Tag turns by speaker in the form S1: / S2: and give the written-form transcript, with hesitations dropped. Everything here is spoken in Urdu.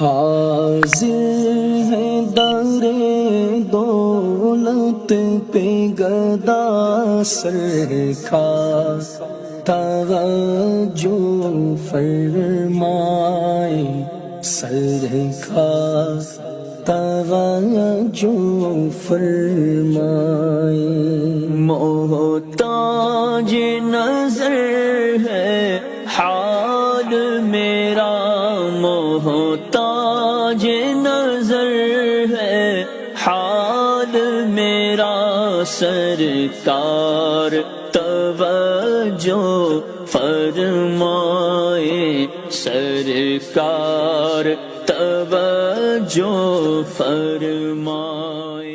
S1: حاضر ہے در دولت پہ گدا سرکار، توجہ فرمائے سرکار، توجہ فرمائے۔ محتاج نظر ہے حال میرا، محتاج نظر ہے حال میرا، سرکار توجہ فرمائے سرکار، توجہ فرمائے۔